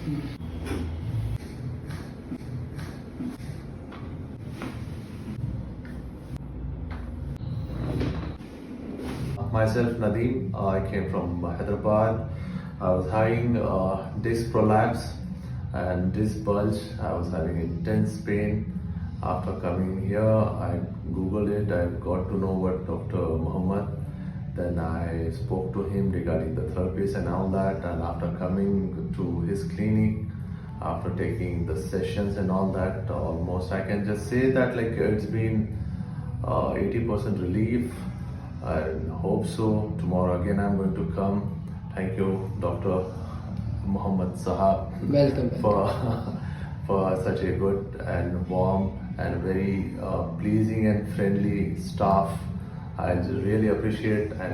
Myself Nadeem, I came from Hyderabad. I was having disc prolapse and disc bulge. I was having intense pain. After coming here, I googled it. I got to know what Dr. Muhammad. Then I spoke to him regarding the therapies and all that. And after coming to his clinic, after taking the sessions and all that, almost I can just say that like it's been 80% relief. I hope so. Tomorrow again I'm going to come. Thank you, Dr. Muhammad Sahab, Welcome. for for such a good and warm and very pleasing and friendly staff. I really appreciate and